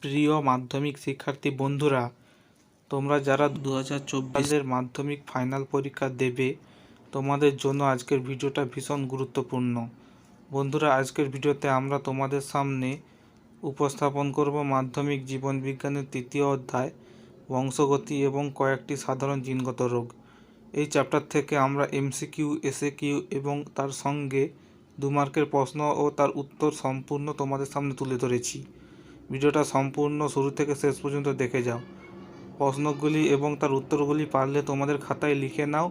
প্রিয় মাধ্যমিক শিক্ষার্থী বন্ধুরা, তোমরা যারা 2024 মাধ্যমিক ফাইনাল পরীক্ষা দেবে, তোমাদের জন্য আজকের ভিডিওটা ভীষণ গুরুত্বপূর্ণ। বন্ধুরা, আজকের ভিডিওতে আমরা তোমাদের সামনে উপস্থাপন করব মাধ্যমিক জীবনবিজ্ঞানের তৃতীয় অধ্যায় বংশগতি এবং কয়েকটি সাধারণ জিনগত রোগ। এই চ্যাপ্টার থেকে আমরা এমসিকিউ, এসএকিউ এবং তার সঙ্গে 2 মার্কের প্রশ্ন ও তার উত্তর সম্পূর্ণ তোমাদের সামনে তুলে ধরেছি। ভিডিওটা সম্পূর্ণ শুরু থেকে শেষ পর্যন্ত দেখে যাও। প্রশ্নগুলি এবং তার উত্তরগুলি পারলে তোমাদের খাতায় লিখে নাও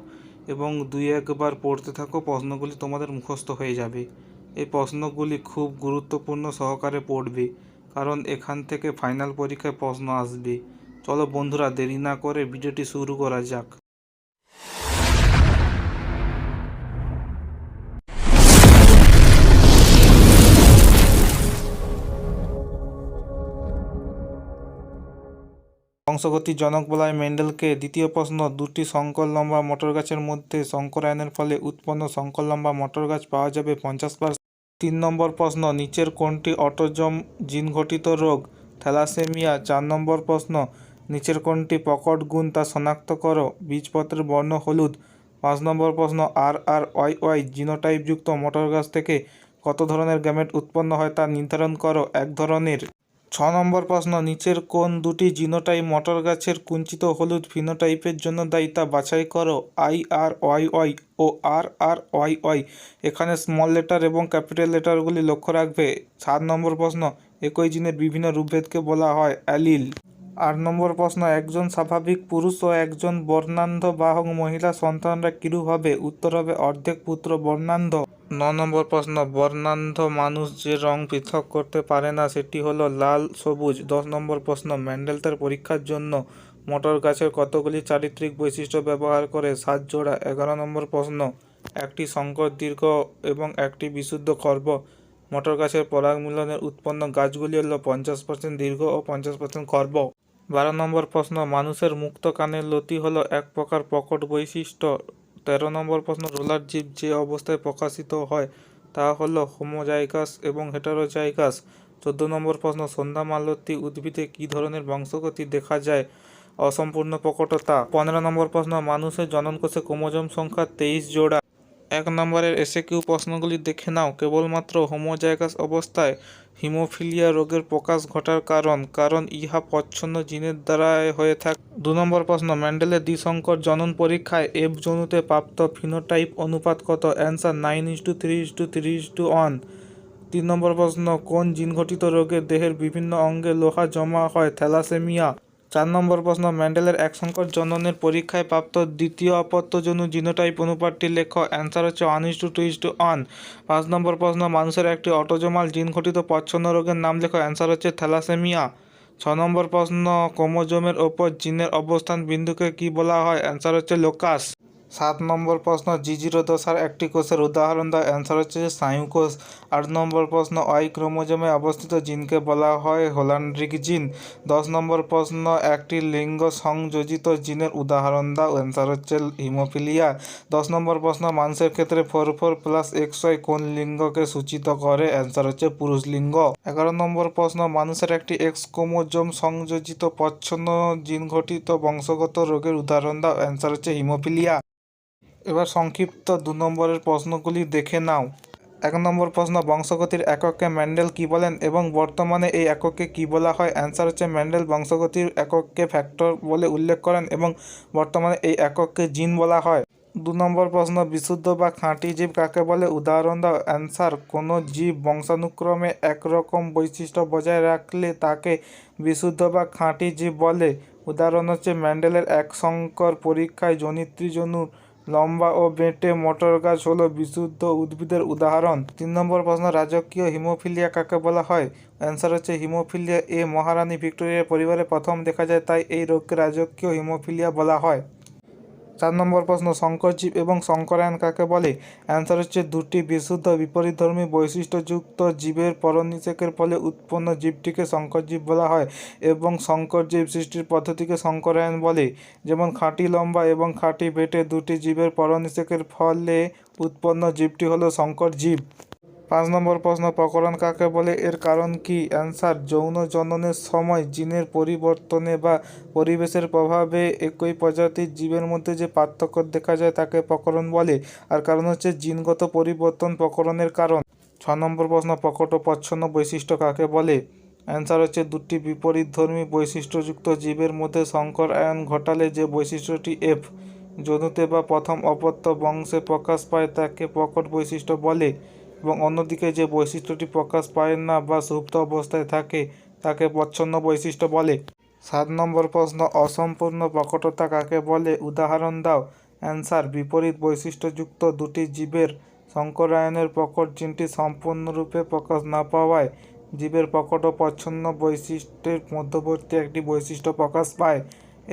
এবং 2-1 পড়তে থাকো। প্রশ্নগুলি তোমাদের মুখস্থ হয়ে যাবে। এই প্রশ্নগুলি খুব গুরুত্বপূর্ণ সহকারে পড়বে, কারণ এখান থেকে ফাইনাল পরীক্ষায় প্রশ্ন আসবে। চলো বন্ধুরা, দেরি না করে ভিডিওটি শুরু করা যাক। বংশগতির জনক বলা হয় মেন্ডেলকে। দ্বিতীয় প্রশ্ন, দুটি সংকর লম্বা মটর গাছের মধ্যে সংকরায়নের ফলে উৎপন্ন সংকর লম্বা মটর গাছ পাওয়া যাবে 50%। 3 নম্বর প্রশ্ন, নিচের কোনটি অটোজম জিনঘটিত রোগ? থ্যালাসেমিয়া। 4 নম্বর প্রশ্ন, নিচের কোনটি প্রকট গুণ তা শনাক্ত করো? বীজপত্রের বর্ণ হলুদ। 5 নম্বর প্রশ্ন, RRYY জিনোটাইপযুক্ত মটর গাছ থেকে কত ধরনের গ্যামেট উৎপন্ন হয় তা নির্ধারণ করো? 1 ধরনের। 6 নম্বর প্রশ্ন, নিচের কোন দুটি জিনোটাইপ মটর গাছের কুঞ্চিত হলুদ ফিনোটাইপের জন্য দায়ী তা বাছাই করো? IRYY ও RRYY। এখানে স্মল লেটার এবং ক্যাপিটাল লেটারগুলি লক্ষ্য রাখবে। 7 নম্বর প্রশ্ন, একই জিনের বিভিন্ন রূপভেদকে বলা হয় অ্যালিল। 8 নম্বর প্রশ্ন, একজন স্বাভাবিক পুরুষ ও একজন বর্ণান্ধ বাহক মহিলা সন্তানরা কিরূপ হবে? উত্তর হবে অর্ধেক পুত্র বর্ণান্ধ। 9 নম্বর প্রশ্ন, বর্ণান্ধ মানুষ যে রং পৃথক করতে পারে না সেটি হলো লাল, সবুজ। 10 নম্বর প্রশ্ন, মেন্ডেল তার পরীক্ষার জন্য মটর গাছের কতগুলি চারিত্রিক বৈশিষ্ট্য ব্যবহার করে? 7 জোড়া। 11 নম্বর প্রশ্ন, একটি সংকর দীর্ঘ এবং একটি বিশুদ্ধ খর্ব মটর গাছের পরাগ মিলনের উৎপন্ন গাছগুলি হল 50% দীর্ঘ ও 50% খর্ব। 12 নম্বর প্রশ্ন, মানুষের মুক্ত কানের লতি হলো এক প্রকার প্রকট বৈশিষ্ট্য। 13 নম্বর প্রশ্ন, রোলার জীব যে অবস্থায় প্রকাশিত হয় তা হলো হোমোজাইগাস এবং হেটারোজাইগাস। 14 নম্বর প্রশ্ন, সন্ধ্যা মালতী উদ্ভিদে কী ধরনের বংশগতি দেখা যায়? অসম্পূর্ণ প্রকটতা। 15 নম্বর প্রশ্ন, মানুষের জননকোষে ক্রোমোজোম সংখ্যা 23 জোড়া। 1 নম্বরের এসএকিউ প্রশ্নগুলি দেখে নাও। কেবলমাত্র হোমোজাইগাস অবস্থায় হিমোফিলিয়া রোগের প্রকাশ ঘটার কারণ ইহা প্রচ্ছন্ন জিনের দ্বারা হয়ে থাকে। 2 নম্বর প্রশ্ন, মেন্ডেলের দ্বিসংকর জনন পরীক্ষায় এফ জনুতে প্রাপ্ত ফিনোটাইপ অনুপাত কত? অ্যান্সার 9:3:3:1। 3 নম্বর প্রশ্ন, কোন জিনঘটিত রোগে দেহের বিভিন্ন অঙ্গে লোহা জমা হয়? থ্যালাসেমিয়া। 4 নম্বর প্রশ্ন, মেন্ডেলের একসংকর জননের পরীক্ষায় প্রাপ্ত দ্বিতীয় অপত্যজনু জিনোটাইপ অনুপাতটি লেখ। অ্যান্সার হচ্ছে 1:2:1। 5 নম্বর প্রশ্ন, মানুষের একটি অটোজোমাল জিনঘটিত প্রচ্ছন্ন রোগের নাম লেখ। অ্যান্সার হচ্ছে থ্যালাসেমিয়া। 6 নম্বর প্রশ্ন, ক্রোমোজোমের ওপর জিনের অবস্থান বিন্দুকে কী বলা হয়? অ্যান্সার হচ্ছে লোকাস। 7 নম্বর প্রশ্ন, G0 দশার একটি কোষের উদাহরণ দাও। অ্যান্সার হচ্ছে স্নায়ুকোষ। 8 নম্বর প্রশ্ন, Y ক্রোমোজোমে অবস্থিত জিনকে বলা হয় হোলান্ড্রিক জিন। 10 নম্বর প্রশ্ন, একটি লিঙ্গ সংযোজিত জিনের উদাহরণ দাও। অ্যান্সার হচ্ছে হিমোফিলিয়া। 10 নম্বর প্রশ্ন, মানুষের ক্ষেত্রে 44+XY কোন লিঙ্গকে সূচিত করে? অ্যান্সার হচ্ছে পুরুষ লিঙ্গ। 11 নম্বর প্রশ্ন, মানুষের একটি X ক্রোমোজোম সংযোজিত প্রচ্ছন্ন জিনঘটিত বংশগত রোগের উদাহরণ দাও। অ্যান্সার হচ্ছে হিমোফিলিয়া। এবার সংক্ষিপ্ত 2 নম্বরের প্রশ্নগুলি দেখে নাও। 1 নম্বর প্রশ্ন, বংশগতির একককে মেন্ডেল কী বলেন এবং বর্তমানে এই একককে কী বলা হয়? অ্যান্সার হচ্ছে মেন্ডেল বংশগতির একককে ফ্যাক্টর বলে উল্লেখ করেন এবং বর্তমানে এই একককে জিন বলা হয়। 2 নম্বর প্রশ্ন, বিশুদ্ধ বা খাঁটি জীব কাকে বলে? উদাহরণ দাও। অ্যান্সার, কোনো জীব বংশানুক্রমে একরকম বৈশিষ্ট্য বজায় রাখলে তাকে বিশুদ্ধ বা খাঁটি জীব বলে। উদাহরণ হচ্ছে মেন্ডেলের একসংকর পরীক্ষায় জনিত্রী জনুর লম্বা ও বেঁটে মটর গাছ হলো বিশুদ্ধ উদ্ভিদের উদাহরণ। 3 নম্বর প্রশ্ন, রাজকীয় হিমোফিলিয়া কাকে বলা হয়? অ্যান্সার হচ্ছে হিমোফিলিয়া এ মহারানী ভিক্টোরিয়ার পরিবারে প্রথম দেখা যায়, তাই এই রোগকে রাজকীয় হিমোফিলিয়া বলা হয়। 4 নম্বর প্রশ্ন, সংকরজীব এবং সংকরায়ন কাকে বলে? অ্যান্সার হচ্ছে দুটি বিশুদ্ধ বিপরীতধর্মী বৈশিষ্ট্যযুক্ত জীবের পরনিষেকের ফলে উৎপন্ন জীবটিকে সংকরজীব বলা হয় এবং সংকরজীব সৃষ্টির পদ্ধতিকে সংকরায়ন বলে। যেমন খাঁটি লম্বা এবং খাঁটি বেঁটে দুটি জীবের পরনিষেকের ফলে উৎপন্ন জীবটি হলো সংকরজীব। 5 নম্বর প্রশ্ন, প্রকরণ কাকে বলে, এর কারণ কি? অ্যান্সার, যৌন জননের সময় জিনের পরিবর্তনে বা পরিবেশের প্রভাবে একই প্রজাতির জীবের মধ্যে যে পার্থক্য দেখা যায় তাকে প্রকরণ বলে। আর কারণ হচ্ছে জিনগত পরিবর্তন প্রকরণের কারণ। 6 নম্বর প্রশ্ন, প্রকট ও প্রচ্ছন্ন বৈশিষ্ট্য কাকে বলে? অ্যান্সার হচ্ছে, দুটি বিপরীতধর্মী বৈশিষ্ট্যযুক্ত জীবের মধ্যে সংকরায়ন ঘটালে যে বৈশিষ্ট্যটি এফ যৌনতে বা প্রথম অপত্য বংশে প্রকাশ পায় তাকে প্রকট বৈশিষ্ট্য বলে, এবং অন্যদিকে যে বৈশিষ্ট্যটি প্রকাশ পায় না বা সুপ্ত অবস্থায় থাকে তাকে প্রচ্ছন্ন বৈশিষ্ট্য বলে। 7 নম্বর প্রশ্ন, অসম্পূর্ণ প্রকটতা কাকে বলে, উদাহরণ দাও। অ্যান্সার, বিপরীত বৈশিষ্ট্যযুক্ত দুটি জীবের সংকরায়নের প্রকট জিনটি সম্পূর্ণরূপে প্রকাশ না পাওয়ায় জীবের প্রকট ও প্রচ্ছন্ন বৈশিষ্ট্যের মধ্যবর্তী একটি বৈশিষ্ট্য প্রকাশ পায়।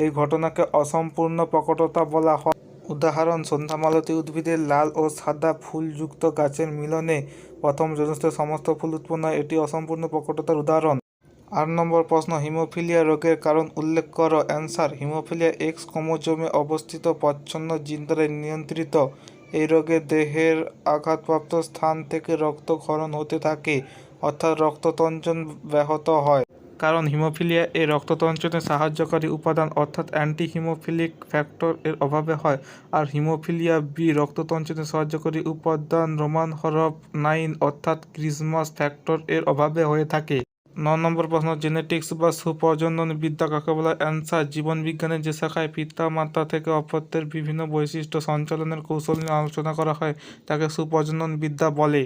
এই ঘটনাকে অসম্পূর্ণ প্রকটতা বলা হয়। উদাহরণ, সন্ধ্যামালতী উদ্ভিদের লাল ও সাদা ফুলযুক্ত গাছের মিলনে প্রথম জন্মস্থ সমস্ত ফুল উৎপন্ন হয়, এটি অসম্পূর্ণ প্রকটতার উদাহরণ। 8 নম্বর প্রশ্ন, হিমোফিলিয়া রোগের কারণ উল্লেখ করো। অ্যান্সার, হিমোফিলিয়া এক্স ক্রোমোজোমে অবস্থিত প্রচ্ছন্ন জিন দ্বারা নিয়ন্ত্রিত। এই রোগে দেহের আঘাতপ্রাপ্ত স্থান থেকে রক্তক্ষরণ হতে থাকে, অর্থাৎ রক্ততঞ্চন ব্যাহত হয়। কারণ হিমোফিলিয়া এ রক্ততঞ্চনে সাহায্যকারী উপাদান অর্থাৎ অ্যান্টি হিমোফিলিক ফ্যাক্টর এর অভাবে হয়। আর হিমোফিলিয়া বি রক্ততঞ্চনে সাহায্যকারী উপাদান রোমান হরফ 9 অর্থাৎ ক্রিসমাস ফ্যাক্টর এর অভাবে হয়ে থাকে। 9 নম্বর প্রশ্ন, জেনেটিক্স বা সুপ্রজনন বিদ্যা কাকে বলে? অ্যান্সার, জীবনবিজ্ঞানের যে শাখায় পিতা মাতা থেকে অপত্যের বিভিন্ন বৈশিষ্ট্য সঞ্চালনের কৌশল নিয়ে আলোচনা করা হয় তাকে সুপ্রজনন বিদ্যা বলে।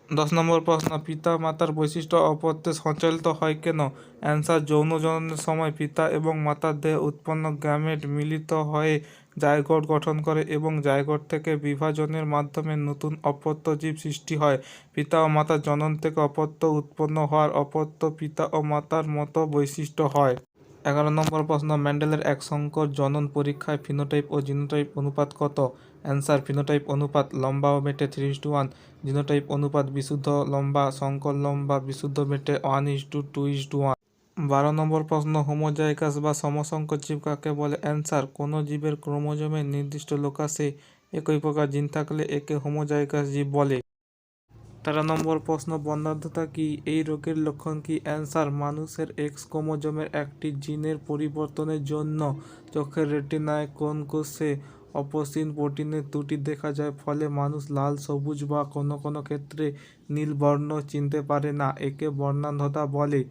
10 নম্বর প্রশ্ন, পিতা মাতার বৈশিষ্ট্য অপত্যে সঞ্চালিত হয় কেন? অ্যান্সার, যৌন জননের সময় পিতা এবং মাতার দেহে উৎপন্ন গ্যামেট মিলিত হয়ে জাইগোট গঠন করে এবং জাইগোট থেকে বিভাজনের মাধ্যমে নতুন অপত্য জীব সৃষ্টি হয়। পিতা ও মাতার জনন থেকে অপত্য উৎপন্ন হওয়ার অপত্য পিতা ও মাতার মতো বৈশিষ্ট্য হয়। 11 নম্বর প্রশ্ন, মেন্ডেলের এক সংকর জনন পরীক্ষায় ফিনোটাইপ ও জিনোটাইপ অনুপাত কত? অ্যান্সার, ফিনোটাইপ অনুপাত লম্বা ও বেঁটে 3:1, জিনোটাইপ অনুপাত বিশুদ্ধ লম্বা সংকর লম্বা বিশুদ্ধ বেঁটে 1:2:1। 12 নম্বর প্রশ্ন, হোমোজাইগাস বা সমসংকর জীব কাকে বলে? অ্যান্সার, কোনো জীবের ক্রোমোজোমের নির্দিষ্ট লোকাসে একই প্রকার জিন থাকলে একে হোমোজাইগাস জীব বলে। 13 নম্বর প্রশ্ন, বন্ধ্যাত্বতা কি? এই রোগের লক্ষণ কি? অ্যান্সার, মানুষের এক্স ক্রোমোজোমের একটি জিনের পরিবর্তনের জন্য চোখের রেটিনায় কোন কোষে অপসিন প্রোটিনের ত্রুটি দেখা যায়, ফলে মানুষ লাল, সবুজ বা কোনো কোনো ক্ষেত্রে নীল বর্ণ চিনতে পারে না, একে বর্ণান্ধতা বলে।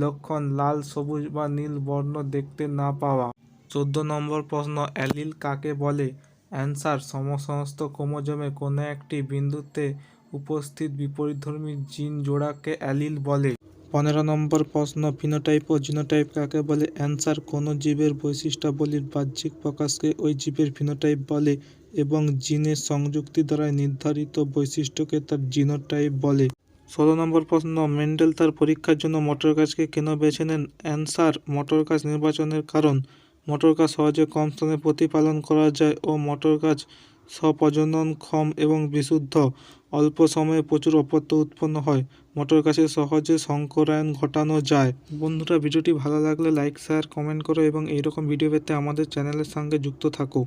লক্ষণ, লাল, সবুজ বা নীল বর্ণ দেখতে না পাওয়া। 14 নম্বর প্রশ্ন, অ্যালিল কাকে বলে? অ্যান্সার, সমস্ত ক্রোমোজোমে কোনো একটি বিন্দুতে উপস্থিত বিপরীতধর্মী জিন জোড়াকে অ্যালিল বলে। 15 নম্বর প্রশ্ন, ফিনোটাইপ ও জিনোটাইপ কাকে বলে? অ্যান্সার, কোনো জীবের বৈশিষ্ট্যাবলীর বাহ্যিক প্রকাশকে ওই জীবের ফিনোটাইপ বলে এবং জিনের সংযুক্তি দ্বারা নির্ধারিত বৈশিষ্ট্যকে তার জিনোটাইপ বলে। 16 নম্বর প্রশ্ন, মেন্ডেল তার পরীক্ষার জন্য মটর গাছকে কেন বেছে নেন? অ্যান্সার, মটর গাছ নির্বাচনের কারণ, মটর গাছ সহজে কম স্থানে প্রতিপালন করা যায় ও মটর গাছ স্বপ্রজননক্ষম এবং বিশুদ্ধ। অল্প সময়ে প্রচুর অপত্য উৎপন্ন হয়। মটর গাছে সহজে সংকরায়ন ঘটানো যায়। বন্ধুরা, ভিডিওটি ভালো লাগলে লাইক, শেয়ার, কমেন্ট করো এবং এইরকম ভিডিও পেতে আমাদের চ্যানেলের সঙ্গে যুক্ত থাকো।